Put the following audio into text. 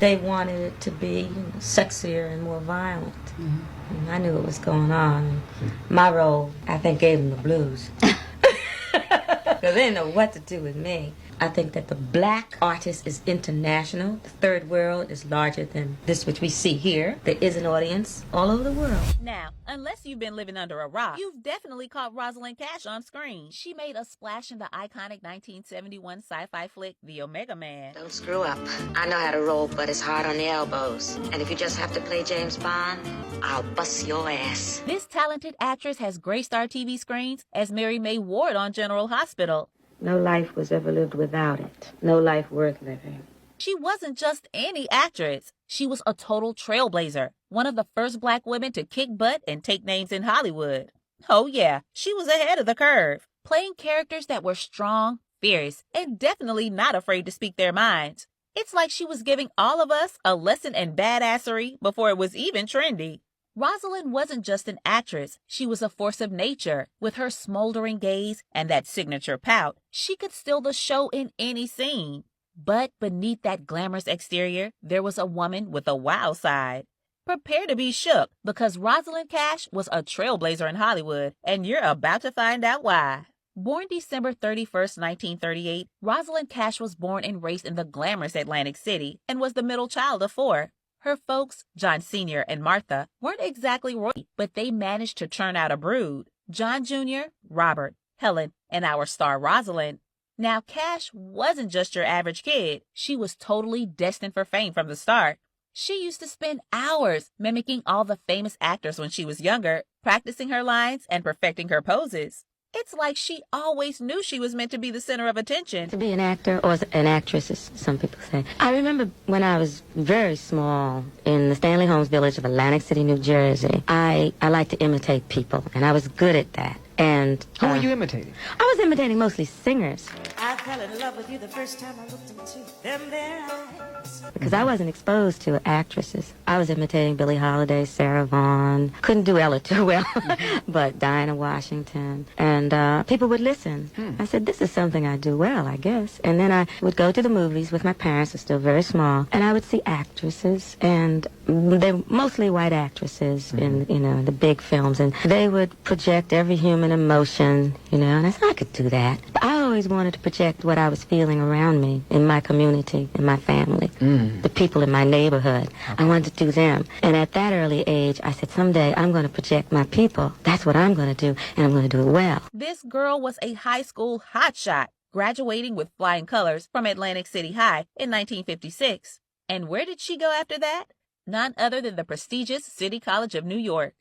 They wanted it to be sexier and more violent. And I knew what was going on. My role, I think, gave them the blues. Because they didn't know what to do with me. I think that the black artist is international. The third world is larger than this which we see here. There is an audience all over the world. Now, unless you've been living under a rock, you've definitely caught Rosalind Cash on screen. She made a splash in the iconic 1971 sci-fi flick, The Omega Man. Don't screw up. I know how to roll, but it's hard on the elbows. And if you just have to play James Bond, I'll bust your ass. This talented actress has graced our TV screens as Mary May Ward on General Hospital. No life was ever lived without it. No life worth living. She wasn't just any actress. She was a total trailblazer, one of the first black women to kick butt and take names in Hollywood. Oh yeah, she was ahead of the curve, playing characters that were strong, fierce, and definitely not afraid to speak their minds. It's like she was giving all of us a lesson in badassery before it was even trendy. Rosalind wasn't just an actress, she was a force of nature. With her smoldering gaze and that signature pout, she could steal the show in any scene. But beneath that glamorous exterior, there was a woman with a wow side. Prepare to be shook, because Rosalind Cash was a trailblazer in Hollywood, and you're about to find out why. Born December 31st, 1938, Rosalind Cash was born and raised in the glamorous Atlantic City and was the middle child of 4. Her folks, John Sr. and Martha, weren't exactly royalty, but they managed to churn out a brood. John Jr., Robert, Helen, and our star Rosalind. Now, Cash wasn't just your average kid. She was totally destined for fame from the start. She used to spend hours mimicking all the famous actors when she was younger, practicing her lines and perfecting her poses. It's like she always knew she was meant to be the center of attention. To be an actor or an actress, as some people say. I remember when I was very small in the Stanley Holmes village of Atlantic City, New Jersey, I liked to imitate people, and I was good at that. And who were you imitating? I was imitating mostly singers. I fell in love with you the first time I looked into them there eyes. Because I wasn't exposed to actresses. I was imitating Billie Holiday, Sarah Vaughan. Couldn't do Ella too well, but Diana Washington. And people would listen. I said, this is something I do well, I guess. And then I would go to the movies with my parents, who were still very small, and I would see actresses, and they're mostly white actresses in, the big films, and they would project every human emotion, and I said, I could do that. I always wanted to project what I was feeling around me, in my community, in my family, the people in my neighborhood. I wanted to do them. And at that early age, I said, someday I'm going to project my people. That's what I'm going to do, and I'm going to do it well. This girl was a high school hotshot, graduating with flying colors from Atlantic City High in 1956. And where did she go after that? None other than the prestigious City College of New York.